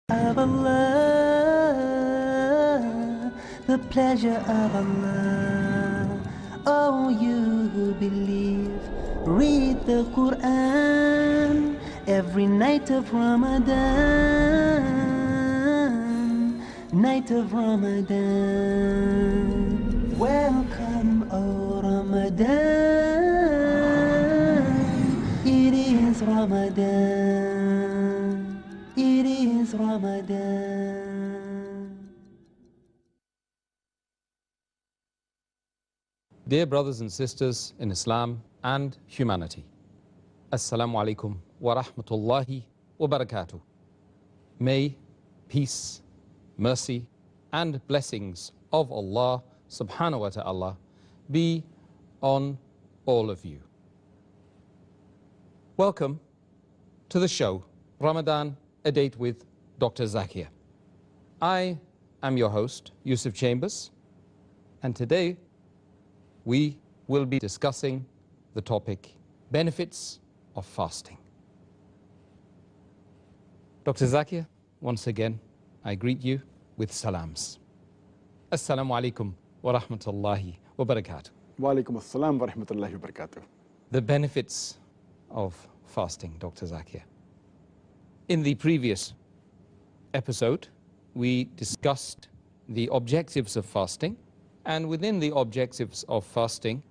of Allah, the pleasure of Allah. Oh, you who believe, read the Quran every night of Ramadan, night of Ramadan. Welcome, O Ramadan, it is Ramadan, it is Ramadan. Dear brothers and sisters in Islam and humanity, Assalamu alaikum wa rahmatullahi wa barakatuh. May peace, mercy and blessings of Allah subhanahu wa ta'ala be on all of you. Welcome to the show, Ramadan, a date with Dr. Zakir. I am your host, Yusuf Chambers, and today we will be discussing the topic, benefits of fasting. Dr. Zakir, once again, I greet you with salams. Assalamu alaikum wa rahmatullahi wa barakatuh. Wa alaikum assalam wa rahmatullahi wa barakatuh. The benefits of fasting, Dr. Zakir. In the previous episode, we discussed the objectives of fasting, and within the objectives of fasting,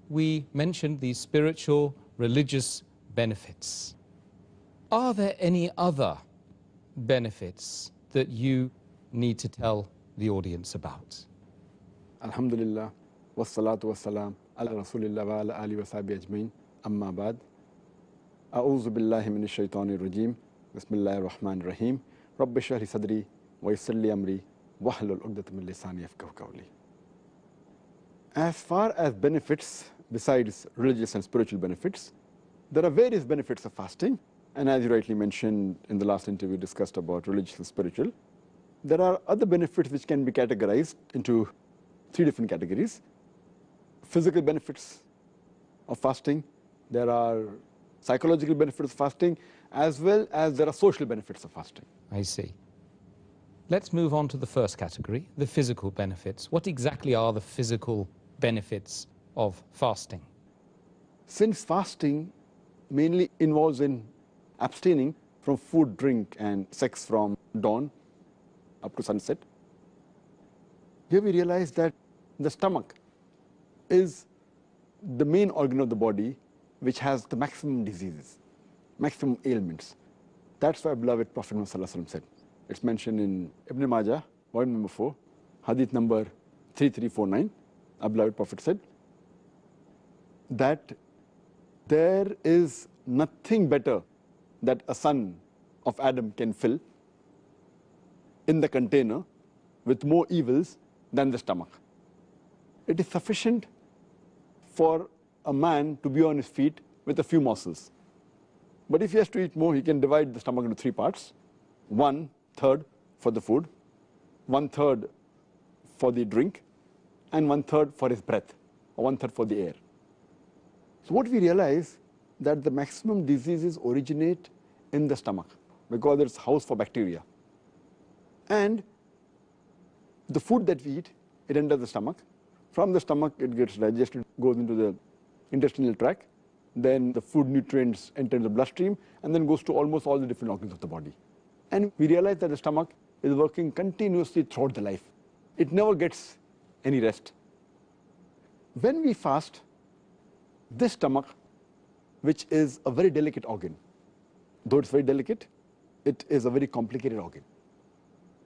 we mentioned the spiritual, religious benefits. Are there any other benefits that you need to tell the audience about? Alhamdulillah, wassalatu wassalam, ala rasulillah wa ala alihi wa sahbihi ajmain, amma ba'd. A'udhu billahi minash shaitanir rajim, bismillahir rahmanir rahim, rabbi shrah li sadri wa yassir li amri, wahlul 'uqdatam min lisani yafqahu qawli. As far as benefits, besides religious and spiritual benefits, there are various benefits of fasting, and as you rightly mentioned in the last interview discussed about religious and spiritual, there are other benefits which can be categorized into three different categories. Physical benefits of fasting, there are psychological benefits of fasting, as well as there are social benefits of fasting. I see. Let's move on to the first category, the physical benefits. What exactly are the physical benefits of fasting? Since fasting mainly involves in abstaining from food, drink and sex from dawn up to sunset, here we realize that the stomach is the main organ of the body which has the maximum diseases, maximum ailments. That's why beloved Prophet Muhammad said, it's mentioned in Ibn Majah, volume number 4, hadith number 3349, our beloved Prophet said that there is nothing better that a son of Adam can fill in the container with more evils than the stomach. It is sufficient for a man to be on his feet with a few morsels. But if he has to eat more, he can divide the stomach into three parts. 1/3 for the food, 1/3 for the drink, and 1/3 for his breath, or 1/3 for the air. So what we realize that the maximum diseases originate in the stomach because it's house for bacteria. And the food that we eat, it enters the stomach. From the stomach, it gets digested, goes into the intestinal tract. Then the food nutrients enter the bloodstream and then goes to almost all the different organs of the body. And we realize that the stomach is working continuously throughout the life. It never gets any rest. When we fast, this stomach, which is a very delicate organ, though it's very delicate, it is a very complicated organ.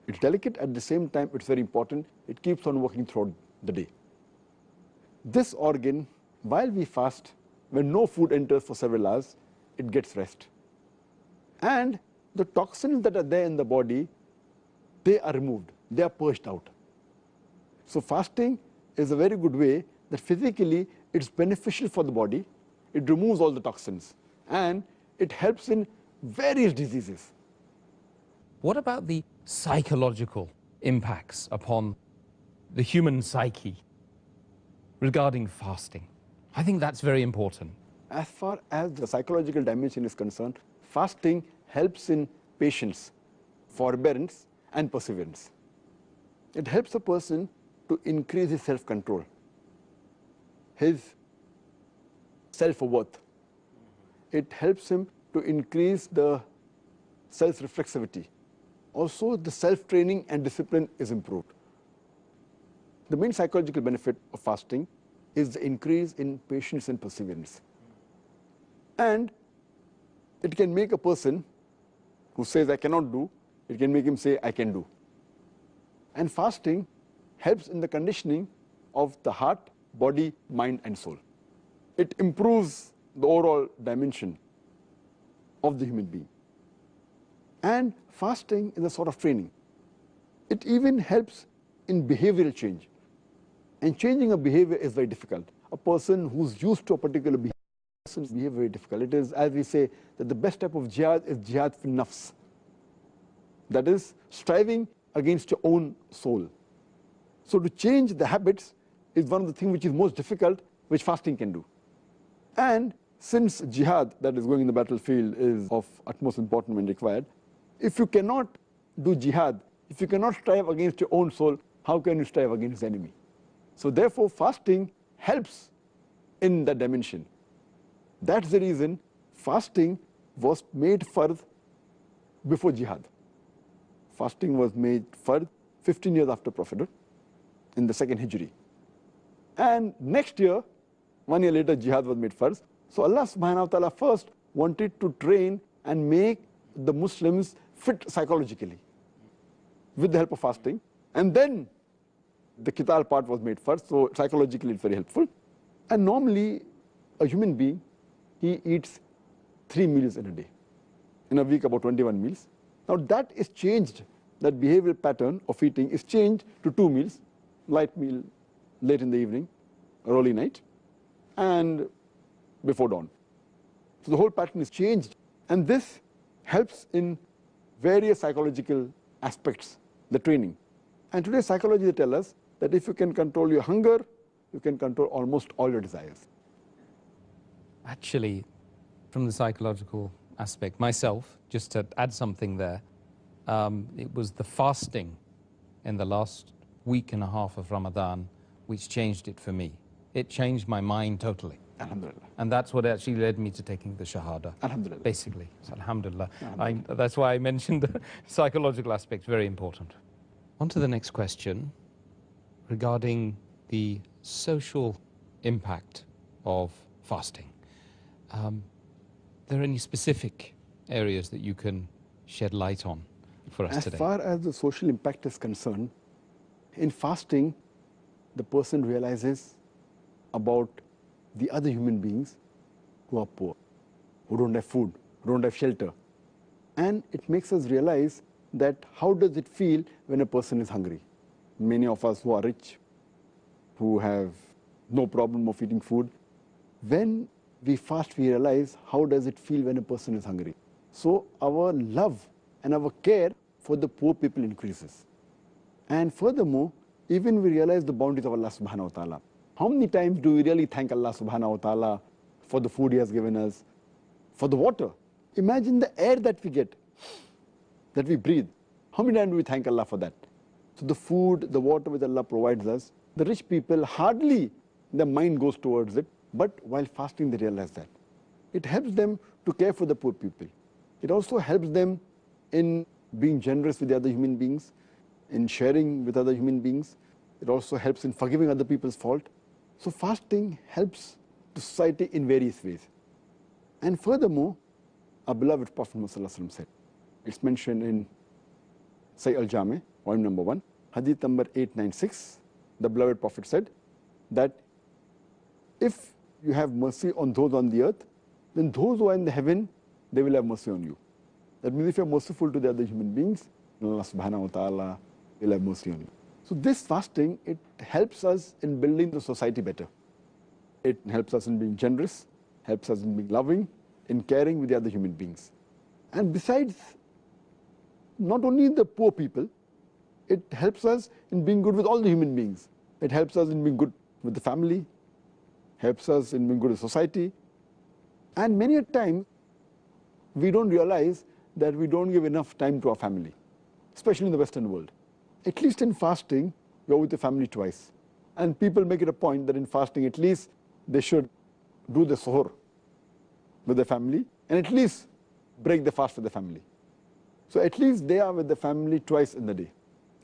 It's delicate, at the same time it's very important. It keeps on working throughout the day. This organ, while we fast, when no food enters for several hours, it gets rest. And the toxins that are there in the body, they are removed, they are purged out. So fasting is a very good way that physically it's beneficial for the body, it removes all the toxins, and it helps in various diseases. What about the psychological impacts upon the human psyche regarding fasting? I think that's very important. As far as the psychological dimension is concerned, fasting helps in patience forbearance, and perseverance. It helps a person to increase his self-control, his self-worth. It helps him to increase the self-reflexivity. Also, the self-training and discipline is improved. The main psychological benefit of fasting is the increase in patience and perseverance. And it can make a person who says, I cannot do, it can make him say, I can do. And fasting helps in the conditioning of the heart, body, mind, and soul. It improves the overall dimension of the human being. And fasting is a sort of training. It even helps in behavioral change. And changing a behavior is very difficult. A person who's used to a particular behavior very difficult. It is, as we say, that the best type of jihad is jihad fil nafs. That is, striving against your own soul. So to change the habits is one of the things which is most difficult, which fasting can do. And since jihad, that is going in the battlefield, is of utmost importance when required, if you cannot do jihad, if you cannot strive against your own soul, how can you strive against the enemy? So therefore, fasting helps in that dimension. That's the reason fasting was made fard before jihad. Fasting was made fard 15 years after Prophethood in the second Hijri. And next year, 1 year later, jihad was made fard. So Allah subhanahu wa ta'ala first wanted to train and make the Muslims fit psychologically with the help of fasting. And then the qital part was made first, so psychologically it's very helpful. And normally, a human being, he eats 3 meals in a day. In a week, about 21 meals. Now that is changed, that behavioral pattern of eating is changed to 2 meals, light meal late in the evening, early night, and before dawn. So the whole pattern is changed, and this helps in various psychological aspects, the training. And today psychology, they tell us that if you can control your hunger, you can control almost all your desires. Actually, from the psychological aspect, myself, just to add something there, it was the fasting in the last week and a half of Ramadan which changed it for me. It changed my mind totally. Alhamdulillah. And that's what actually led me to taking the Shahada. Alhamdulillah. Basically. So, alhamdulillah. Alhamdulillah. That's why I mentioned the psychological aspect, very important. On to the next question regarding the social impact of fasting. There any specific areas that you can shed light on for us today? As far as the social impact is concerned, in fasting, the person realizes about the other human beings who are poor, who don't have food, who don't have shelter. And it makes us realize that how does it feel when a person is hungry? Many of us who are rich, who have no problem of eating food, when we fast, we realize how does it feel when a person is hungry. So our love and our care for the poor people increases. And furthermore, even we realize the bounties of Allah subhanahu wa ta'ala. How many times do we really thank Allah subhanahu wa ta'ala for the food He has given us, for the water? Imagine the air that we get, that we breathe. How many times do we thank Allah for that? So the food, the water which Allah provides us, the rich people hardly their mind goes towards it, but while fasting they realize that. It helps them to care for the poor people. It also helps them in being generous with the other human beings, in sharing with other human beings. It also helps in forgiving other people's fault. So fasting helps the society in various ways. And furthermore, our beloved Prophet Muhammad said, it's mentioned in Sahih al-Jami, volume number 1, hadith number 896, the beloved Prophet said that if you have mercy on those on the earth, then those who are in the heaven, they will have mercy on you. That means if you are merciful to the other human beings, Allah subhanahu wa ta'ala will have mercy on you. So this fasting, it helps us in building the society better. It helps us in being generous, helps us in being loving, in caring with the other human beings. And besides, not only the poor people, it helps us in being good with all the human beings. It helps us in being good with the family, helps us in being good with society. And many a time, we don't realize that we don't give enough time to our family. especially in the Western world. At least in fasting, you're with your family twice. And people make it a point that in fasting, at least they should do the suhoor with the family and at least break the fast with the family. So at least they are with the family twice in the day.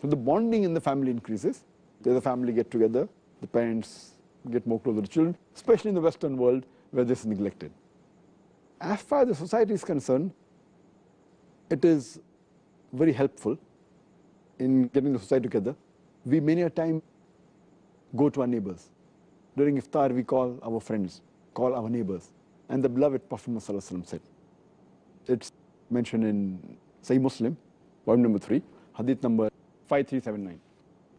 So the bonding in the family increases. The family get together, the parents get more closer to children, especially in the Western world where this is neglected. As far as the society is concerned, it is very helpful in getting the society together. We many a time go to our neighbors. During iftar, we call our friends, call our neighbors. And the beloved Prophet ﷺ said, it's mentioned in Sahih Muslim, volume number 3, hadith number 5379.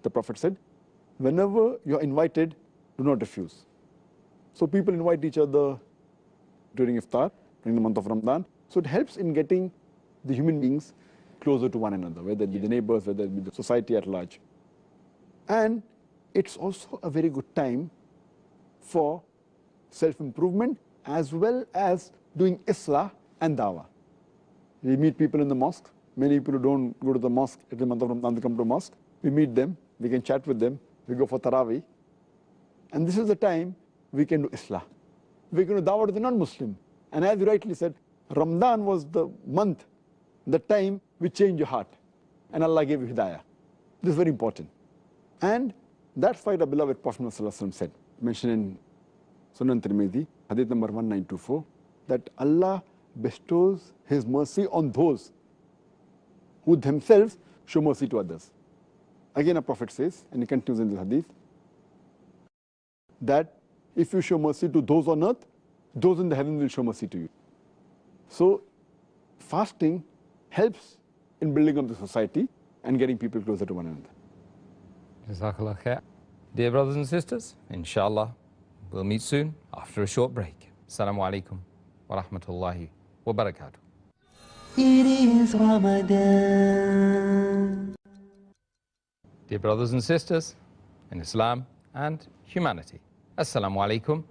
The Prophet said, whenever you're invited, do not refuse. So people invite each other during iftar, during the month of Ramadan. So it helps in getting the human beings closer to one another, whether it be the neighbors, whether it be the society at large. And it's also a very good time for self-improvement as well as doing islah and dawah. We meet people in the mosque. Many people who don't go to the mosque at the month of Ramadan, they come to mosque. We meet them, we can chat with them, we go for Taraweeh. And this is the time we can do islah. We can do dawah to the non-Muslim. And as you rightly said, Ramadan was the month, the time we changed your heart. And Allah gave you hidayah. This is very important. And that's why the beloved Prophet ﷺ said, mentioned in Sunan Tirmidhi, hadith number 1924, that Allah bestows His mercy on those who themselves show mercy to others. Again, a Prophet says, and he continues in this hadith, that if you show mercy to those on earth, those in the heavens will show mercy to you. So, fasting helps in building up the society and getting people closer to one another. Jazakallah khair. Dear brothers and sisters, inshallah, we'll meet soon after a short break. Assalamu alaikum wa rahmatullahi wa barakatuh. It is Ramadan. Dear brothers and sisters in Islam and humanity, Assalamu alaikum.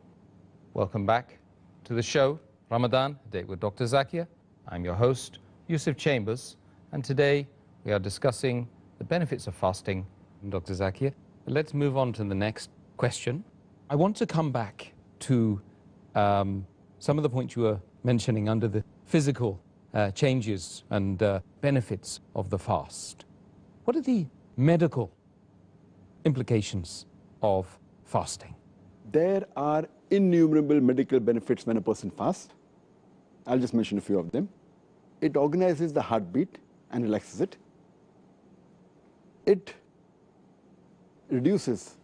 Welcome back to the show, Ramadan, a date with Dr. Zakir. I'm your host, Yusuf Chambers, and today we are discussing the benefits of fasting, Dr. Zakir. Let's move on to the next question. I want to come back to some of the points you were mentioning under the physical changes and benefits of the fast. What are the medical implications of fasting? There are innumerable medical benefits when a person fasts. I'll just mention a few of them. It organizes the heartbeat and relaxes it. It reduces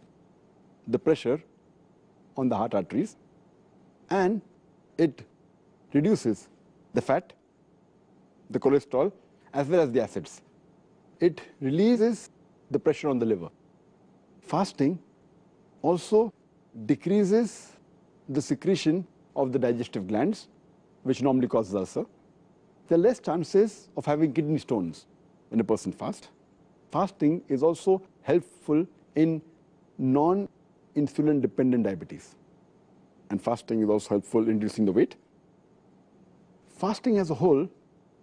the pressure on the heart arteries, and it reduces the fat, the cholesterol, as well as the acids. It releases the pressure on the liver. Fasting also decreases the secretion of the digestive glands, which normally causes ulcer. There are less chances of having kidney stones when a person fasts. Fasting is also helpful in non-insulin dependent diabetes. And fasting is also helpful in reducing the weight. Fasting as a whole,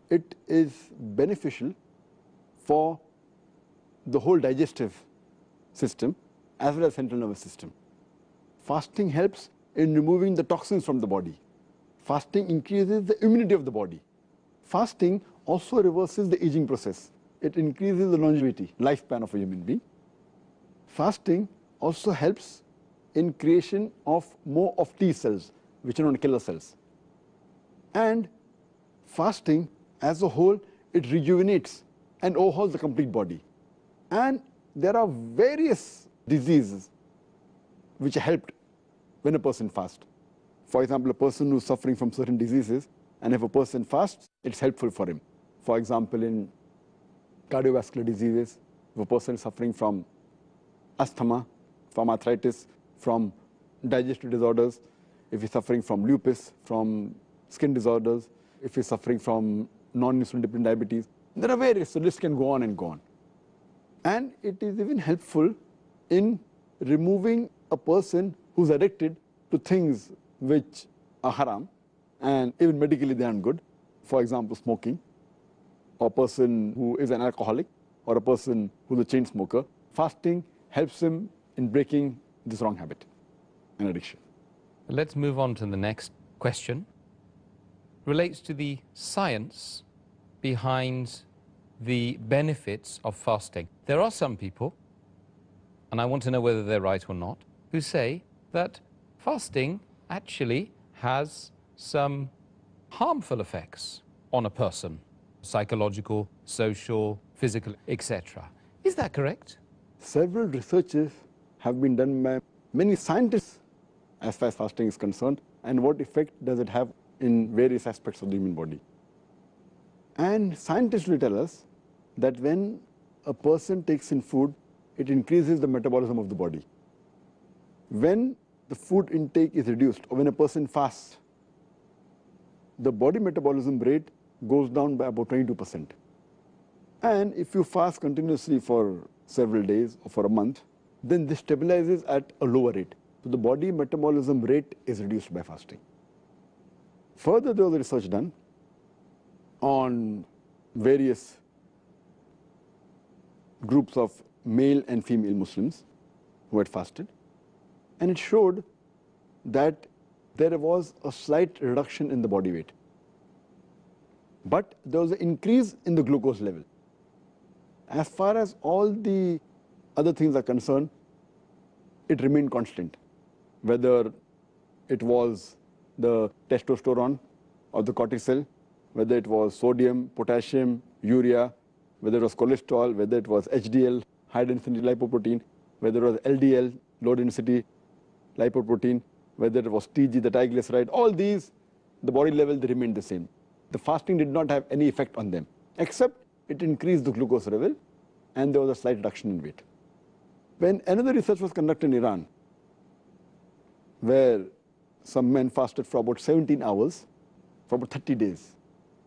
it is beneficial for the whole digestive system as well as central nervous system. Fasting helps in removing the toxins from the body. Fasting increases the immunity of the body. Fasting also reverses the aging process. It increases the longevity, lifespan of a human being. Fasting also helps in creation of more of T cells, which are known as killer cells. And fasting as a whole, it rejuvenates and overhauls the complete body. And there are various diseases which are helped when a person fasts. For example, a person who is suffering from certain diseases, and if a person fasts, it's helpful for him. For example, in cardiovascular diseases, if a person is suffering from asthma, from arthritis, from digestive disorders, if he's suffering from lupus, from skin disorders, if he's suffering from non-insulin dependent diabetes, there are various, so list can go on and go on. And it is even helpful in removing a person who's addicted to things which are haram, and even medically they aren't good. For example, smoking, or a person who is an alcoholic, or a person who's a chain smoker, fasting helps him in breaking this wrong habit and addiction. Let's move on to the next question. Relates to the science behind the benefits of fasting. There are some people, and I want to know whether they're right or not, who say that fasting actually has some harmful effects on a person, psychological, social, physical, etc. Is that correct? Several researches have been done by many scientists as far as fasting is concerned, and what effect does it have in various aspects of the human body. And scientists will tell us that when a person takes in food, it increases the metabolism of the body. When the food intake is reduced, or when a person fasts, the body metabolism rate goes down by about 22%. And if you fast continuously for several days or for a month, then this stabilizes at a lower rate. So the body metabolism rate is reduced by fasting. Further, there was research done on various groups of male and female Muslims who had fasted, and it showed that there was a slight reduction in the body weight, but there was an increase in the glucose level. As far as all the other things are concerned, it remained constant, whether it was the testosterone or the cortisol, whether it was sodium, potassium, urea, whether it was cholesterol, whether it was HDL, high density lipoprotein, whether it was LDL, low density lipoprotein, whether it was TG, the triglyceride, all these, the body level, they remained the same. The fasting did not have any effect on them, except it increased the glucose level, and there was a slight reduction in weight. When another research was conducted in Iran, where some men fasted for about 17 hours, for about 30 days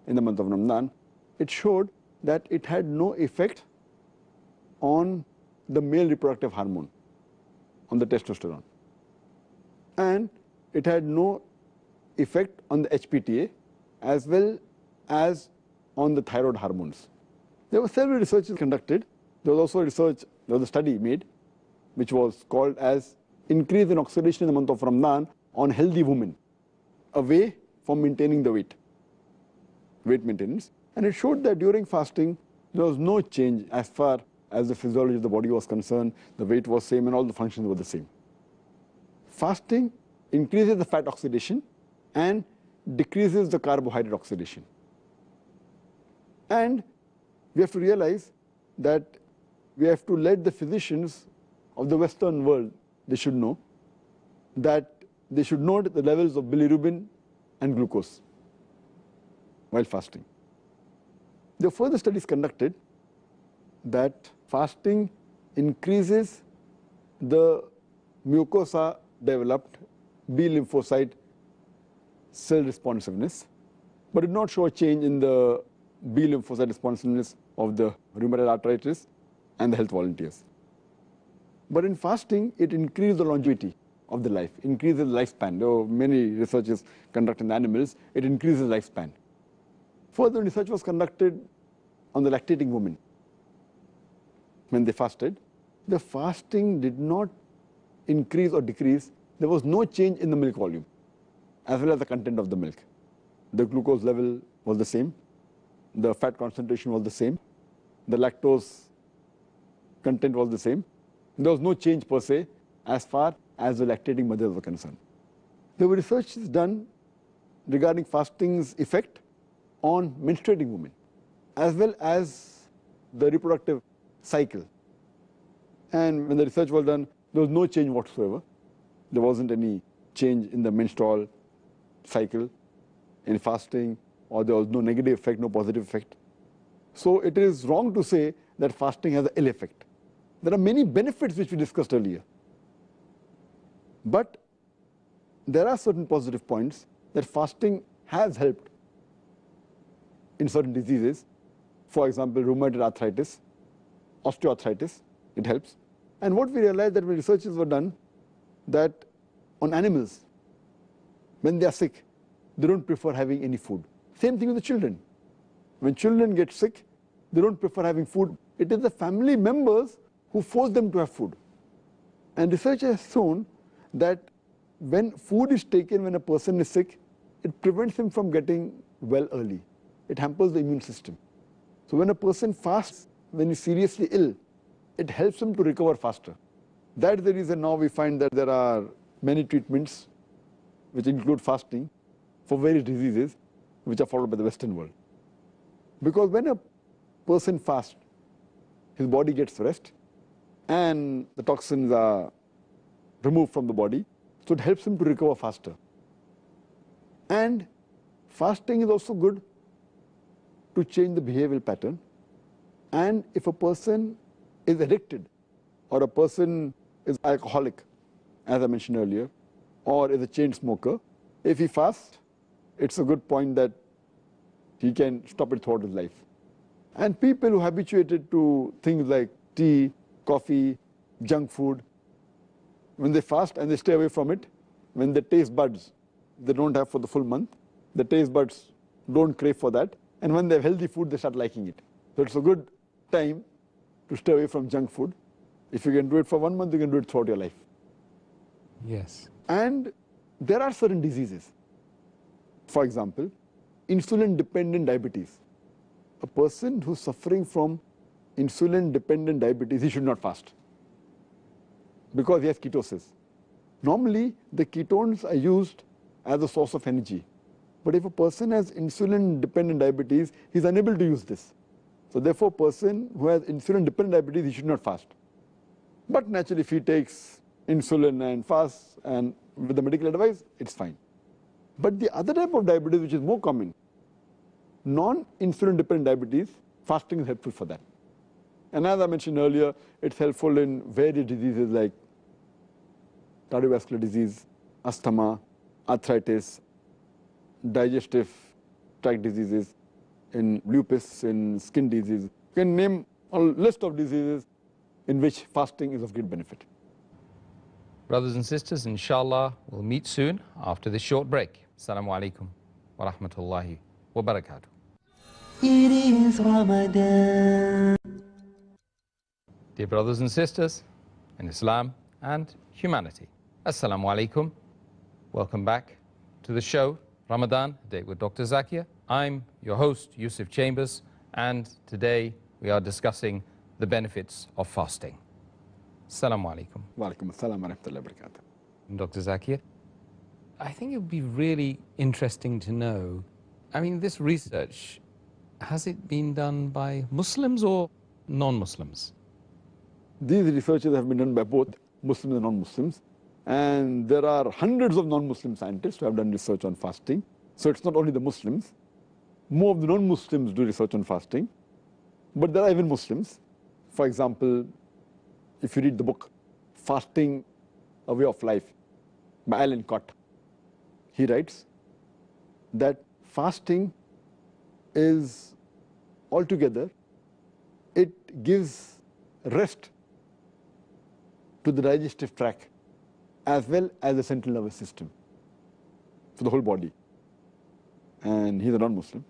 in the month of Ramadan, it showed that it had no effect on the male reproductive hormone, on the testosterone. And it had no effect on the HPTA as well as on the thyroid hormones. There were several researches conducted. There was also there was a study made which was called as increase in oxidation in the month of Ramadan on healthy women, away from maintaining the weight maintenance. And it showed that during fasting, there was no change as far as the physiology of the body was concerned. The weight was same and all the functions were the same. Fasting increases the fat oxidation and decreases the carbohydrate oxidation. And we have to realize that we have to let the physicians of the Western world, they should know that they should note the levels of bilirubin and glucose while fasting. There were further studies conducted that fasting increases the mucosa developed B lymphocyte cell responsiveness, but did not show a change in the B lymphocyte responsiveness of the rheumatoid arthritis and the health volunteers. But in fasting, it increased the longevity of the life, increases the lifespan. There were many researches conducted in animals, it increases lifespan. Further research was conducted on the lactating women. When they fasted, the fasting did not increase or decrease. There was no change in the milk volume as well as the content of the milk. The glucose level was the same, the fat concentration was the same, the lactose content was the same. There was no change per se as far as the lactating mothers were concerned. There were researches done regarding fasting's effect on menstruating women as well as the reproductive cycle. And when the research was done, there was no change whatsoever. There wasn't any change in the menstrual cycle in fasting, or there was no negative effect, no positive effect. So it is wrong to say that fasting has an ill effect. There are many benefits which we discussed earlier. But there are certain positive points that fasting has helped in certain diseases. For example, rheumatoid arthritis, osteoarthritis, it helps. And what we realized that when researches were done, that on animals, when they are sick, they don't prefer having any food. Same thing with the children. When children get sick, They don't prefer having food. It is the family members who force them to have food. And research has shown that when food is taken when a person is sick, it prevents him from getting well early. It hampers the immune system. So when a person fasts, when he's seriously ill, it helps him to recover faster. That's the reason now we find that there are many treatments which include fasting for various diseases which are followed by the Western world. Because when a person fasts, his body gets rest and the toxins are removed from the body, so it helps him to recover faster. And fasting is also good to change the behavioral pattern. And if a person is addicted or a person is alcoholic, as I mentioned earlier, or is a chain smoker, if he fasts, it's a good point that he can stop it throughout his life. And people who are habituated to things like tea, coffee, junk food, when they fast and they stay away from it, when the taste buds they don't have for the full month, the taste buds don't crave for that, and when they have healthy food, they start liking it. So it's a good time to stay away from junk food. If you can do it for 1 month, you can do it throughout your life. Yes. And there are certain diseases. For example, insulin-dependent diabetes. A person who's suffering from insulin-dependent diabetes, he should not fast because he has ketosis. Normally, the ketones are used as a source of energy. But if a person has insulin-dependent diabetes, he's unable to use this. So therefore, a person who has insulin-dependent diabetes, he should not fast. But naturally, if he takes insulin and fasts and with the medical advice, it's fine. But the other type of diabetes, which is more common, non-insulin dependent diabetes, fasting is helpful for that. And as I mentioned earlier, it's helpful in various diseases like cardiovascular disease, asthma, arthritis, digestive tract diseases, in lupus, in skin disease. You can name a list of diseases in which fasting is of great benefit. Brothers and sisters, inshallah, we'll meet soon after this short break. Assalamu alaikum wa rahmatullahi wa barakatuh. It is Ramadan. Dear brothers and sisters in Islam and humanity, Assalamu alaikum. Welcome back to the show, Ramadan, a date with Dr. Zakir. I'm your host, Yusuf Chambers, and today we are discussing the benefits of fasting. Assalamu alaikum. Wa alaikum assalam wa rahmatullahi wa barakatuh. Dr. Zakir, I think it would be really interesting to know, I mean, this research, has it been done by Muslims or non-Muslims? These researches have been done by both Muslims and non-Muslims. And there are hundreds of non-Muslim scientists who have done research on fasting. So it's not only the Muslims. More of the non-Muslims do research on fasting. But there are even Muslims. For example, if you read the book, Fasting, A Way of Life, by Alan Cott, he writes that fasting is altogether, it gives rest to the digestive tract as well as the central nervous system for the whole body. And he's a non-Muslim.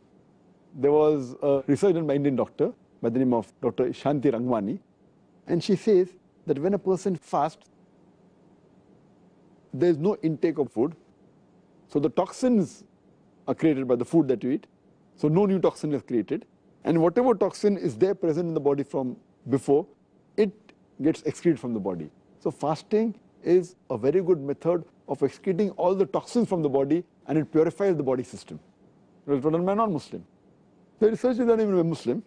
There was a research done by an Indian doctor by the name of Dr. Shanti Rangwani, and she says that when a person fasts, there is no intake of food. So the toxins are created by the food that you eat. So no new toxin is created. And whatever toxin is there present in the body from before, it gets excreted from the body. So fasting is a very good method of excreting all the toxins from the body, and it purifies the body system. It was done by a non-Muslim. The research is done even by Muslim.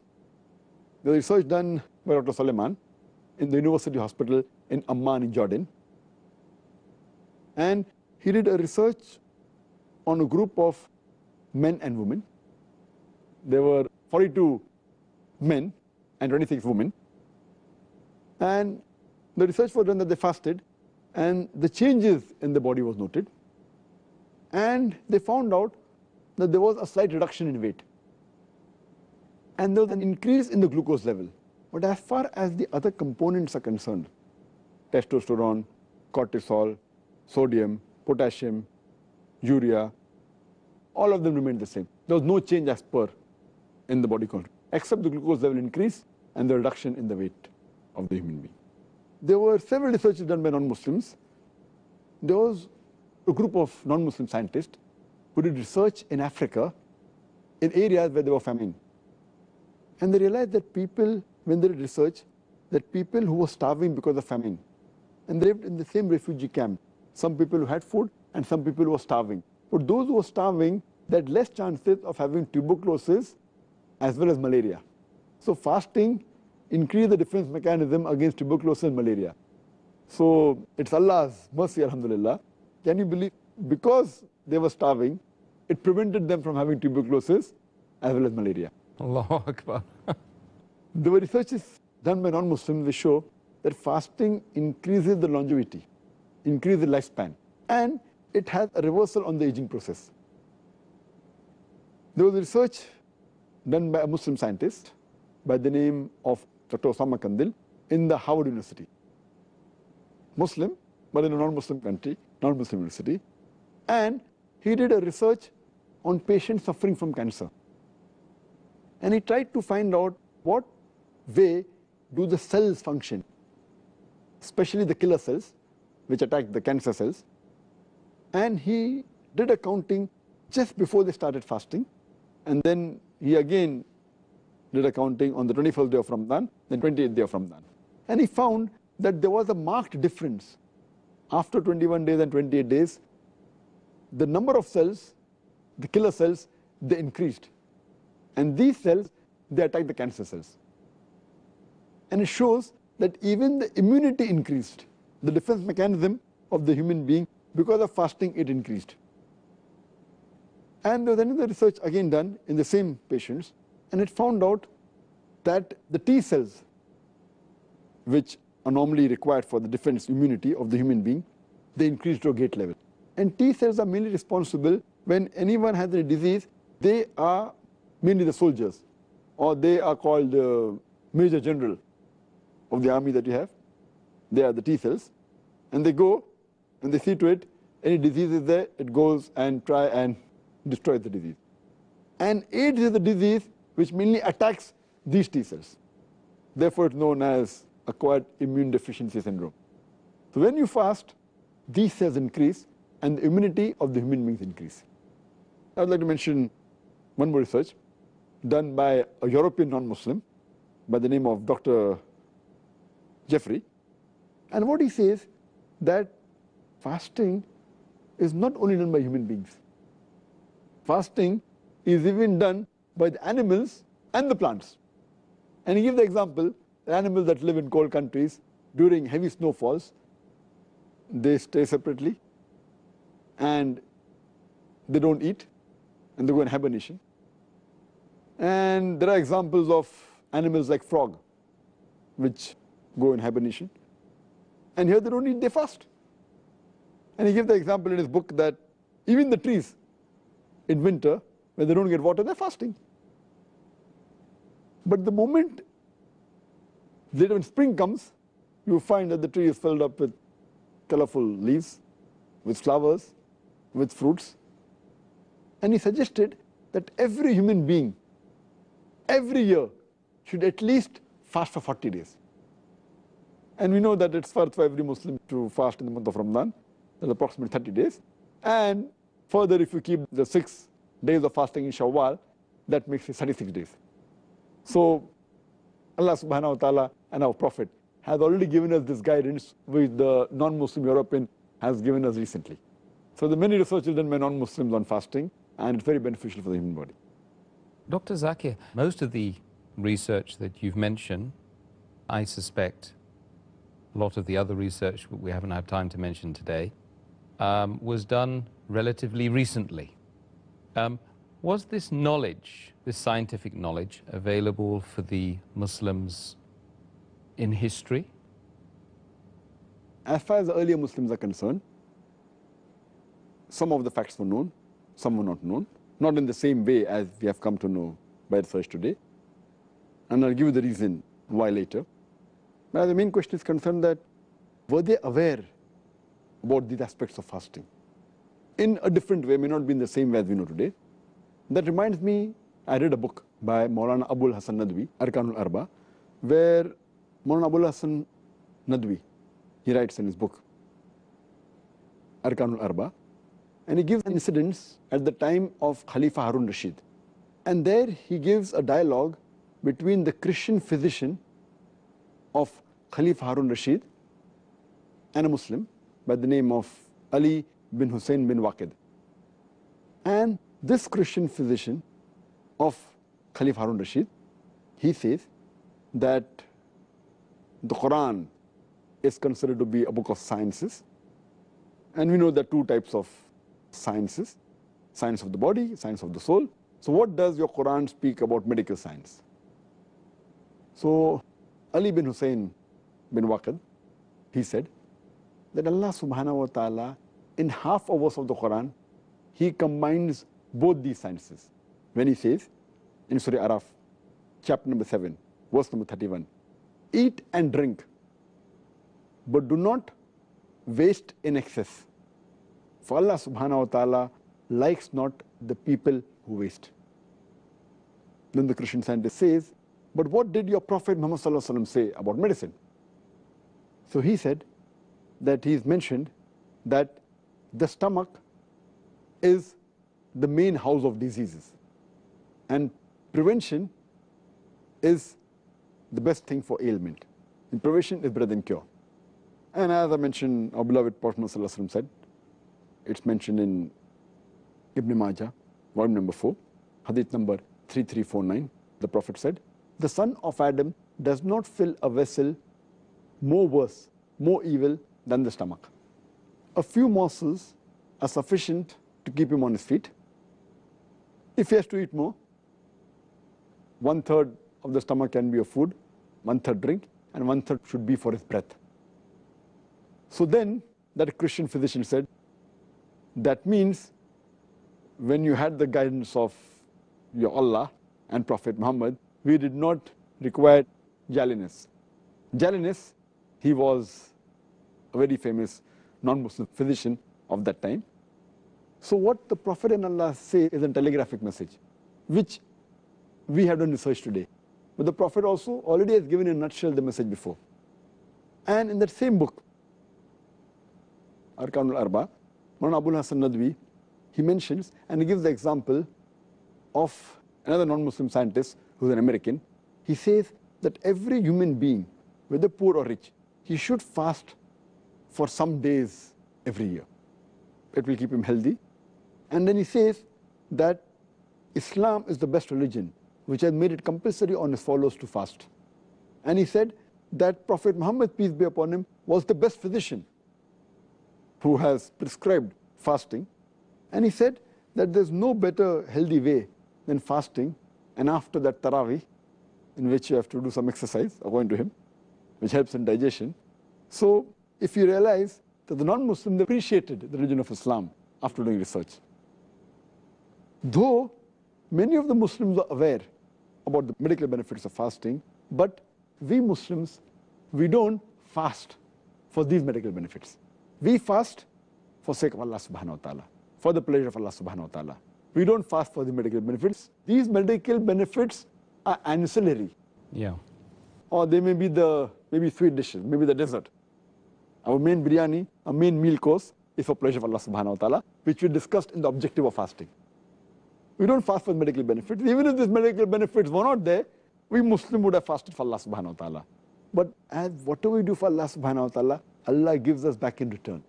The research done by Dr. Suleiman in the University Hospital in Amman in Jordan. And he did a research on a group of men and women. There were 42 men and 26 women. And the research was done that they fasted, and the changes in the body was noted. And they found out that there was a slight reduction in weight. And there was an increase in the glucose level. But as far as the other components are concerned, testosterone, cortisol, sodium, potassium, urea, all of them remained the same. There was no change as per in the body except the glucose level increase and the reduction in the weight of the human being. There were several researches done by non-Muslims. There was a group of non-Muslim scientists who did research in Africa in areas where there were famine. And they realized that people, when they did research, that people who were starving because of famine, and they lived in the same refugee camp, some people who had food and some people who were starving. But those who were starving, they had less chances of having tuberculosis as well as malaria. So fasting increased the defense mechanism against tuberculosis and malaria. So it's Allah's mercy, alhamdulillah. Can you believe? Because they were starving, it prevented them from having tuberculosis as well as malaria. Allahu Akbar. There were researches done by non-Muslims which show that fasting increases the longevity, increases the lifespan, and it has a reversal on the aging process. There was research done by a Muslim scientist by the name of Dr. Osama Kandil in the Harvard University. Muslim, but in a non-Muslim country, non-Muslim university. And he did a research on patients suffering from cancer. And he tried to find out what way do the cells function, especially the killer cells, which attack the cancer cells. And he did a counting just before they started fasting. And then he again did a counting on the 21st day of Ramadan, then 28th day of Ramadan. And he found that there was a marked difference. After 21 days and 28 days, the number of cells, the killer cells, they increased. And these cells, they attack the cancer cells. And it shows that even the immunity increased. The defense mechanism of the human being, because of fasting, it increased. And there was another research again done in the same patients, and it found out that the T cells, which are normally required for the defense immunity of the human being, they increased to a gate level. And T cells are mainly responsible when anyone has a disease. They are mainly the soldiers, or they are called Major General of the army that you have. They are the T cells, and they go and they see to it, any disease is there, it goes and try and destroys the disease. And AIDS is a disease which mainly attacks these T cells. Therefore, it's known as acquired immune deficiency syndrome. So when you fast, these cells increase and the immunity of the human beings increase. I would like to mention one more research done by a European non-Muslim by the name of Dr. Jeffrey. And what he says that fasting is not only done by human beings. Fasting is even done by the animals and the plants. And he gives the example, the animals that live in cold countries, during heavy snowfalls, they stay separately and they don't eat and they go in hibernation. And there are examples of animals like frog, which go in hibernation. And here they don't eat, they fast. And he gives the example in his book that even the trees in winter, when they don't get water, they're fasting. But the moment later when spring comes, you find that the tree is filled up with colorful leaves, with flowers, with fruits. And he suggested that every human being, every year, should at least fast for 40 days. And we know that it's first for every Muslim to fast in the month of Ramadan. That's approximately 30 days. And further, if you keep the 6 days of fasting in Shawwal, that makes it 36 days. So Allah subhanahu wa ta'ala and our Prophet has already given us this guidance which the non-Muslim European has given us recently. So there are many researches done by non-Muslims on fasting, and it's very beneficial for the human body. Dr. Zakir, most of the research that you've mentioned, I suspect a lot of the other research we haven't had time to mention today, was done relatively recently. Was this knowledge, this scientific knowledge, available for the Muslims in history? As far as the earlier Muslims are concerned, some of the facts were known, some were not known, not in the same way as we have come to know by research today. And I'll give you the reason why later. But the main question is concerned that were they aware about these aspects of fasting? In a different way, may not be in the same way as we know today. That reminds me, I read a book by Maulana Abul Hasan Nadwi, Arkanul Arba, where Maulana Abul Hasan Nadwi, he writes in his book, Arkanul Arba, and he gives incidents at the time of Khalifa Harun Rashid. And there he gives a dialogue between the Christian physician of Khalifa Harun Rashid and a Muslim by the name of Ali bin Hussein bin Waqid. And this Christian physician of Khalifa Harun Rashid, he says that the Quran is considered to be a book of sciences. And we know there are two types of sciences, science of the body, science of the soul. So what does your Quran speak about medical science? So Ali bin Hussein bin Waqid, he said that Allah subhanahu wa ta'ala, in half a verse of the Quran, he combines both these sciences. When he says in Surah Araf, chapter number 7, verse number 31, eat and drink, but do not waste in excess. For Allah subhanahu wa ta'ala likes not the people who waste. Then the Christian scientist says, but what did your Prophet Muhammad sallallahu alaihi wasallam say about medicine? So he said that he's mentioned that the stomach is the main house of diseases, and prevention is the best thing for ailment. And prevention is better than cure. And as I mentioned, our beloved Prophet Muhammad sallallahu alaihi wasallam said, it's mentioned in Ibn Majah, volume number 4, hadith number 3349. The Prophet said, the son of Adam does not fill a vessel more worse, more evil than the stomach. A few morsels are sufficient to keep him on his feet. If he has to eat more, 1/3 of the stomach can be of food, 1/3 drink, and 1/3 should be for his breath. So then that Christian physician said, that means when you had the guidance of your Allah and Prophet Muhammad, we did not require Jalinus. Jalinus, he was a very famous non-Muslim physician of that time. So what the Prophet and Allah say is a telegraphic message, which we have done research today. But the Prophet also already has given in a nutshell the message before. And in that same book, Arkanul Arba, Maulana Abul Hasan Nadwi, he mentions and he gives the example of another non-Muslim scientist who's an American. He says that every human being, whether poor or rich, he should fast for some days every year. It will keep him healthy. And then he says that Islam is the best religion, which has made it compulsory on his followers to fast. And he said that Prophet Muhammad, peace be upon him, was the best physician who has prescribed fasting. And he said that there's no better healthy way than fasting, and after that Taraweeh, in which you have to do some exercise, according to him, which helps in digestion. So if you realize that the non-Muslims appreciated the religion of Islam after doing research. Though many of the Muslims are aware about the medical benefits of fasting, but we Muslims, we don't fast for these medical benefits. We fast for sake of Allah subhanahu wa ta'ala, for the pleasure of Allah subhanahu wa ta'ala. We don't fast for the medical benefits. These medical benefits are ancillary. Yeah. Or they may be maybe sweet dishes, maybe the dessert. Our main biryani, our main meal course is for pleasure of Allah subhanahu wa ta'ala, which we discussed in the objective of fasting. We don't fast for medical benefits. Even if these medical benefits were not there, we Muslim would have fasted for Allah subhanahu wa ta'ala. But as whatever we do for Allah subhanahu wa ta'ala, Allah gives us back in return.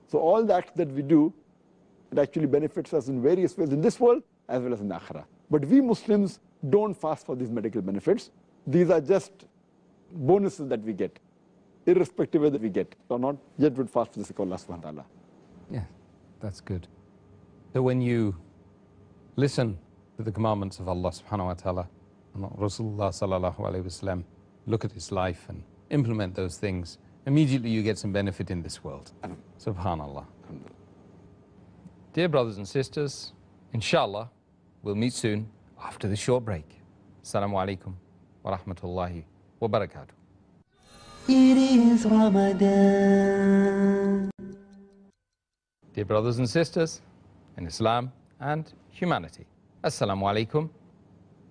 So all the acts that we do, it actually benefits us in various ways in this world as well as in the akhirah. But we Muslims don't fast for these medical benefits. These are just bonuses that we get, irrespective of whether we get or not, yet would fast for the sake of Allah subhanahu wa ta'ala. Yeah, that's good. So when you listen to the commandments of Allah subhanahu wa ta'ala, and Rasulullah sallallahu alayhi wasallam, look at his life and implement those things, immediately you get some benefit in this world. Subhanallah. Dear brothers and sisters, inshallah, we'll meet soon after the short break. Assalamu alaikum wa rahmatullahi wa barakatuh. It is Ramadan. Dear brothers and sisters in Islam and humanity, Assalamu alaikum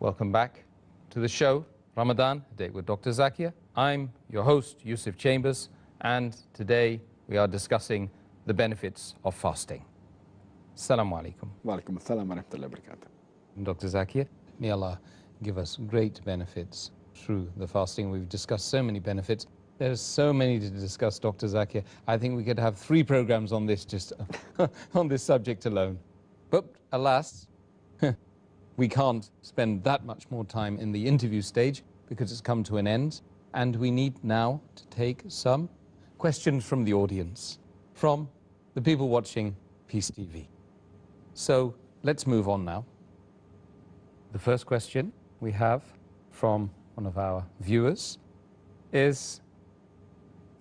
Welcome back to the show, Ramadan, a date with Dr. Zakir. I'm your host, Yusuf Chambers, and today we are discussing the benefits of fasting. Assalamu alaikum. Wa alaikum assalam wa rahmatullahi wa barakatuh. Dr. Zakir, may Allah give us great benefits through the fasting. We've discussed so many benefits. There's so many to discuss, Dr. Zakir. I think we could have 3 programs on this, just on this subject alone. But alas, we can't spend that much more time in the interview stage because it's come to an end. And we need now to take some questions from the audience, from the people watching Peace TV. So let's move on now. The first question we have from one of our viewers is,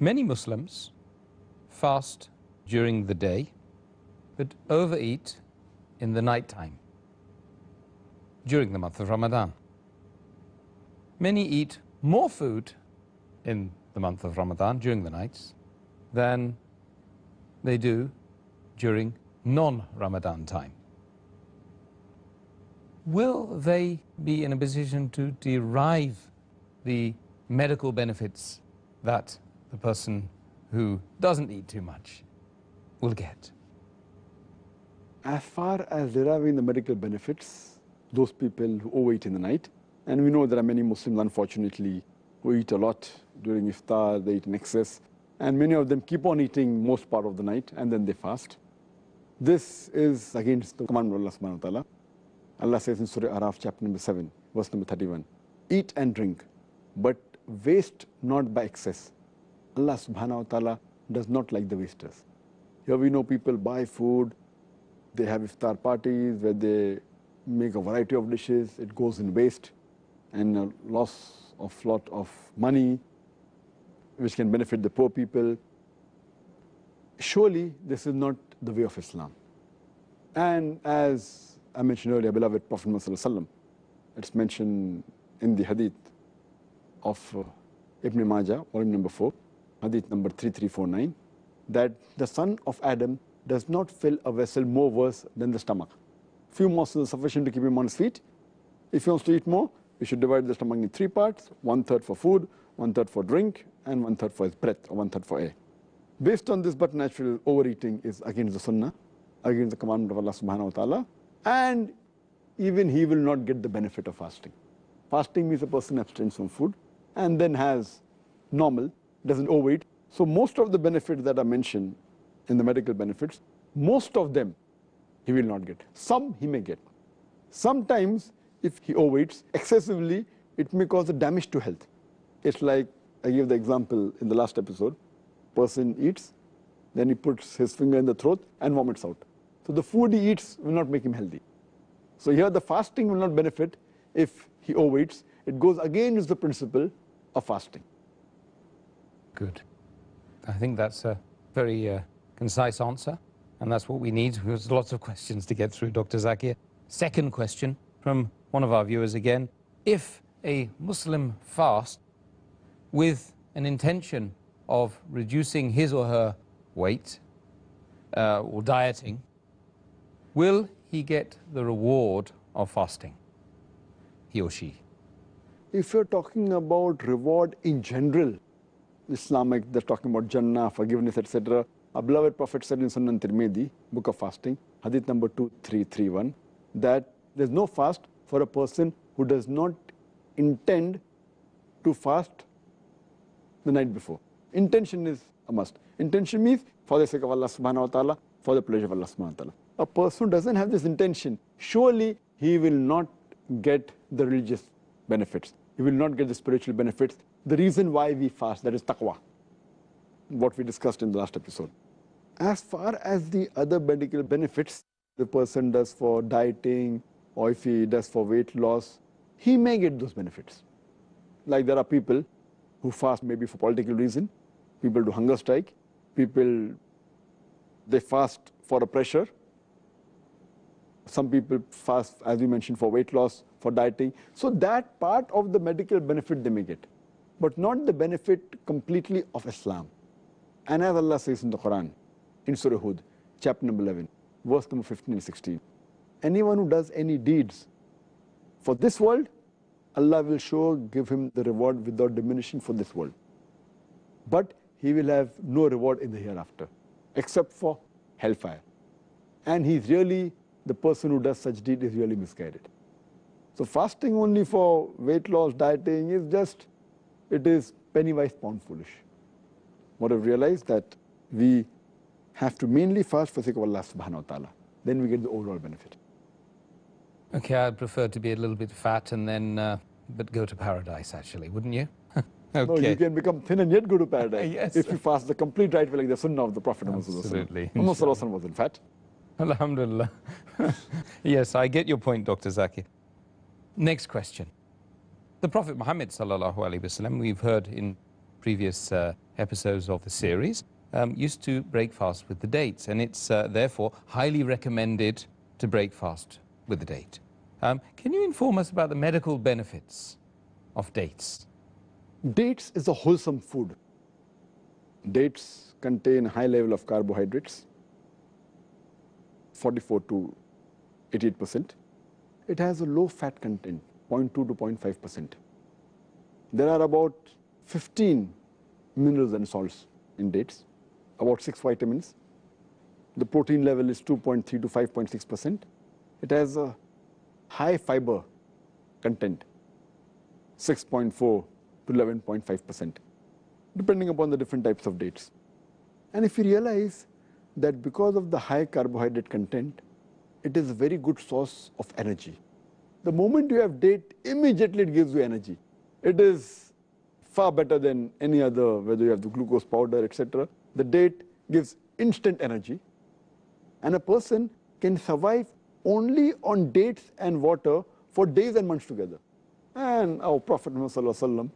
many Muslims fast during the day but overeat in the night time during the month of Ramadan. Many eat more food in the month of Ramadan during the nights than they do during non-Ramadan time. Will they be in a position to derive the medical benefits that the person who doesn't eat too much will get? As far as deriving the medical benefits, those people who overeat in the night, and we know there are many Muslims, unfortunately, who eat a lot during iftar, they eat in excess, and many of them keep on eating most part of the night, and then they fast. This is against the commandment of Allah subhanahu wa ta'ala. Allah says in Surah Araf, chapter number 7, verse number 31, eat and drink, but waste not by excess. Allah subhanahu wa ta'ala does not like the wasters. Here we know people buy food, they have iftar parties where they make a variety of dishes, it goes in waste and a loss of lot of money which can benefit the poor people. Surely this is not the way of Islam. And as I mentioned earlier, beloved Prophet Muhammad sallallahu alaihi wasallam, it's mentioned in the hadith of Ibn Majah, volume number 4, hadith number 3349, that the son of Adam does not fill a vessel more worse than the stomach. Few morsels are sufficient to keep him on his feet. If he wants to eat more, we should divide the stomach in 3 parts, 1/3 for food, 1/3 for drink, and 1/3 for his breath, or 1/3 for air. Based on this, but natural overeating is against the sunnah, against the commandment of Allah subhanahu wa ta'ala, and even he will not get the benefit of fasting. Fasting means a person abstains from food and then has normal, doesn't overeat. So most of the benefits that are mentioned in the medical benefits, most of them he will not get. Some he may get. Sometimes if he overeats excessively, it may cause a damage to health. It's like, I gave the example in the last episode, person eats, then he puts his finger in the throat and vomits out. So the food he eats will not make him healthy. So here the fasting will not benefit if he overeats. It goes against the principle of fasting. Good. I think that's a very concise answer, and that's what we need. There's lots of questions to get through, Dr. Zakir. Second question from one of our viewers again. If a Muslim fasts with an intention of reducing his or her weight or dieting, will he get the reward of fasting, he or she? If you're talking about reward in general, Islamic, they're talking about Jannah, forgiveness, etc. Our beloved Prophet said in Sunan Tirmidhi, book of fasting, hadith number 2331, that there's no fast for a person who does not intend to fast the night before. Intention is a must. Intention means for the sake of Allah subhanahu wa ta'ala, for the pleasure of Allah subhanahu wa ta'ala. A person who doesn't have this intention, surely he will not get the religious benefits. He will not get the spiritual benefits. The reason why we fast, that is taqwa, what we discussed in the last episode. As far as the other medical benefits the person does for dieting, or if he does for weight loss, he may get those benefits. Like there are people who fast maybe for political reason, people do hunger strike, people, they fast for a pressure. Some people fast, as we mentioned, for weight loss, for dieting. So that part of the medical benefit they may get, but not the benefit completely of Islam. And as Allah says in the Quran, in Surah Hud, chapter number 11, verse number 15 and 16, anyone who does any deeds For this world, Allah will sure give him the reward without diminishing for this world. But he will have no reward in the hereafter, except for hellfire. And he's really, the person who does such deed is really misguided. So fasting only for weight loss, dieting is just, it is penny wise, pound foolish. What I've realized that we have to mainly fast for the sake of Allah subhanahu wa ta'ala. Then we get the overall benefit. Okay, I'd prefer to be a little bit fat and then, but go to paradise actually, wouldn't you? Okay. No, you can become thin and yet go to paradise. Yes. If you fast the complete right way like the sunnah of the Prophet Absolutely. Muhammad wasn't fat. Alhamdulillah. Yes, I get your point, Dr. Zakir. Next question. The Prophet Muhammad sallallahu alaihi wasallam, we've heard in previous episodes of the series, used to break fast with the dates, and it's therefore highly recommended to break fast with the date. Can you inform us about the medical benefits of dates? Dates is a wholesome food. Dates contain high level of carbohydrates, 44 to 88%. It has a low fat content, 0.2 to 0.5%. There are about 15 minerals and salts in dates, about 6 vitamins. The protein level is 2.3 to 5.6%. It has a high fiber content, 6.4 to 11.5%, depending upon the different types of dates. And if you realize that because of the high carbohydrate content, it is a very good source of energy. The moment you have date, immediately it gives you energy. It is far better than any other, whether you have the glucose powder, etc. The date gives instant energy, and a person can survive only on dates and water for days and months together. And our Prophet Muhammad,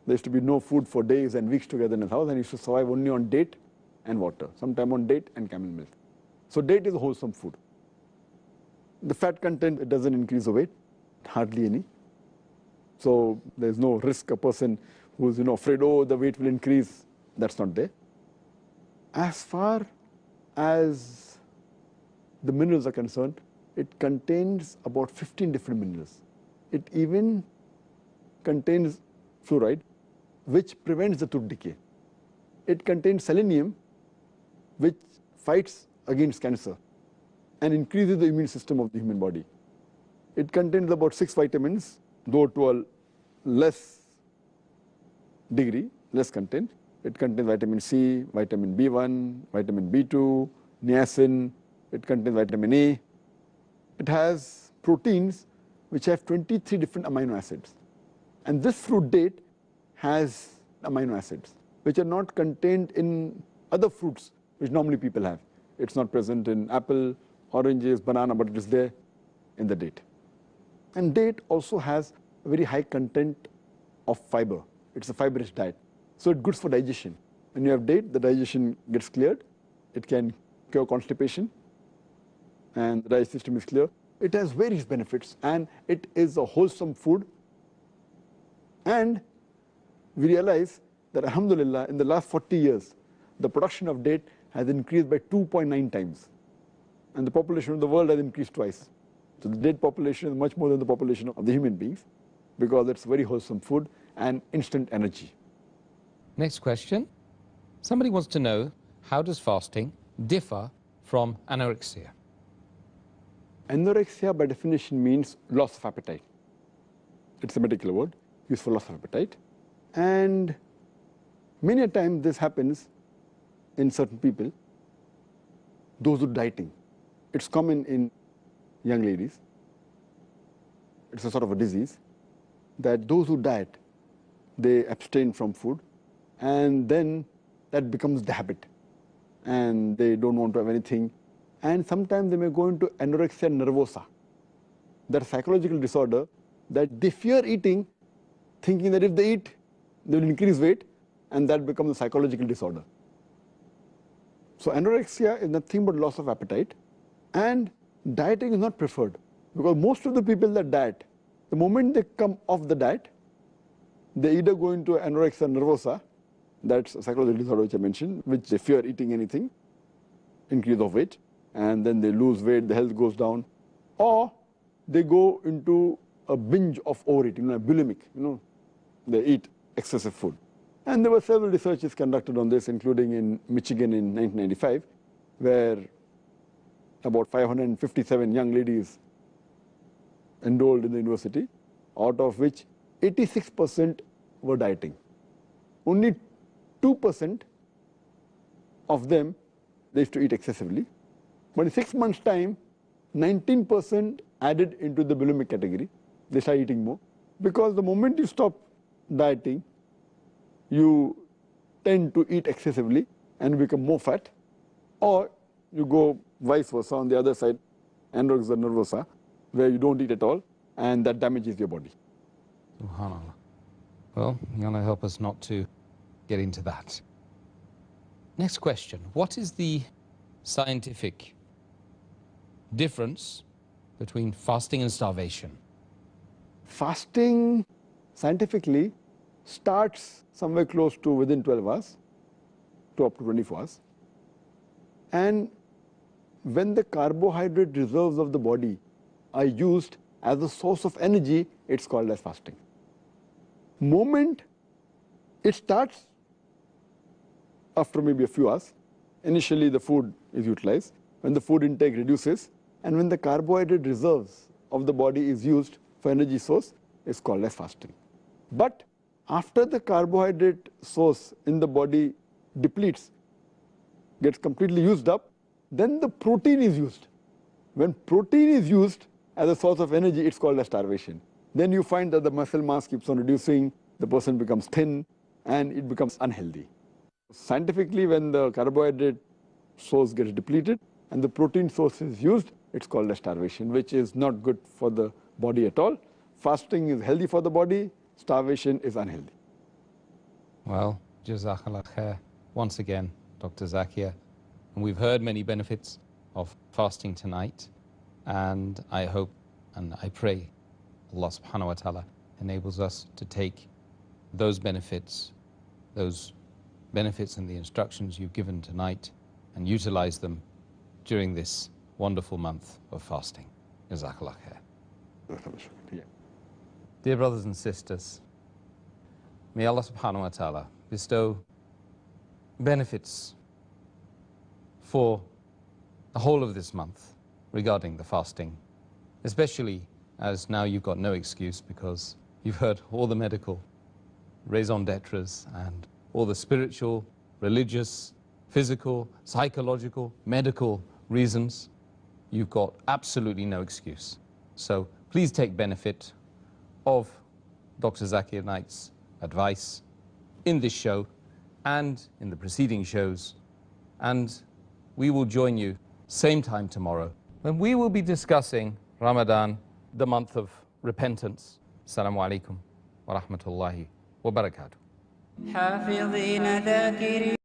there used to be no food for days and weeks together in his house, and he used to survive only on date and water, sometime on date and camel milk. So date is a wholesome food. The fat content, it doesn't increase the weight, hardly any. So there's no risk a person who's afraid, oh, the weight will increase. That's not there. As far as the minerals are concerned, it contains about 15 different minerals. It even contains fluoride, which prevents the tooth decay. It contains selenium, which fights against cancer and increases the immune system of the human body. It contains about 6 vitamins, though to a less degree, less content. It contains vitamin C, vitamin B1, vitamin B2, niacin. It contains vitamin A. It has proteins which have 23 different amino acids. And this fruit date has amino acids which are not contained in other fruits which normally people have. It's not present in apple, oranges, banana, but it is there in the date. And date also has a very high content of fiber. It's a fibrous diet. So it's good for digestion. When you have date, the digestion gets cleared. It can cure constipation, and the digestive system is clear. It has various benefits, and it is a wholesome food. And we realize that, alhamdulillah, in the last 40 years, the production of date has increased by 2.9 times. And the population of the world has increased twice. So the date population is much more than the population of the human beings, because it's very wholesome food and instant energy. Next question. Somebody wants to know, how does fasting differ from anorexia? Anorexia, by definition, means loss of appetite. It's a medical word used for loss of appetite. And many a time this happens in certain people, those who are dieting. It's common in young ladies. It's a sort of a disease that those who diet, they abstain from food, and then that becomes the habit, and they don't want to have anything. And sometimes they may go into anorexia nervosa, that psychological disorder that they fear eating, thinking that if they eat, they will increase weight, and that becomes a psychological disorder. So anorexia is nothing but loss of appetite, and dieting is not preferred, because most of the people that diet, the moment they come off the diet, they either go into anorexia nervosa, that's a psychological disorder which I mentioned, which they fear eating anything, increase of weight, and then they lose weight, the health goes down, or they go into a binge of overeating, bulimic, they eat excessive food. And there were several researches conducted on this, including in Michigan in 1995, where about 557 young ladies enrolled in the university, out of which 86% were dieting. Only 2% of them, they used to eat excessively. But in 6 months' time, 19% added into the bulimic category. They start eating more. Because the moment you stop dieting, you tend to eat excessively and become more fat, or you go vice versa on the other side, anorexia nervosa, where you don't eat at all, and that damages your body. Subhanallah. Well, you're going to help us not to get into that. Next question. What is the scientific difference between fasting and starvation? Fasting, scientifically, starts somewhere close to within 12 hours to up to 24 hours. And when the carbohydrate reserves of the body are used as a source of energy, it's called as fasting. Moment it starts after maybe a few hours, initially the food is utilized. When the food intake reduces, and when the carbohydrate reserves of the body is used for energy source, it's called as fasting. But after the carbohydrate source in the body depletes, gets completely used up, then the protein is used. When protein is used as a source of energy, it's called as starvation. Then you find that the muscle mass keeps on reducing, the person becomes thin, and it becomes unhealthy. Scientifically, when the carbohydrate source gets depleted and the protein source is used, it's called as starvation, which is not good for the body at all. Fasting is healthy for the body, starvation is unhealthy. Well, Jazakallah khair once again, Dr. Zakir. And we've heard many benefits of fasting tonight, and I hope and I pray Allah subhanahu wa ta'ala enables us to take those benefits and the instructions you've given tonight and utilize them during this wonderful month of fasting. Jazakallah khair. Dear brothers and sisters, may Allah subhanahu wa ta'ala bestow benefits for the whole of this month regarding the fasting, especially as now you've got no excuse because you've heard all the medical raison d'etres and all the spiritual, religious, physical, psychological, medical reasons. You've got absolutely no excuse. So please take benefit of Dr. Zakir Naik's advice in this show and in the preceding shows, and we will join you same time tomorrow when we will be discussing Ramadan, the month of repentance. Assalamu alaikum wa rahmatullahi wa barakatuh.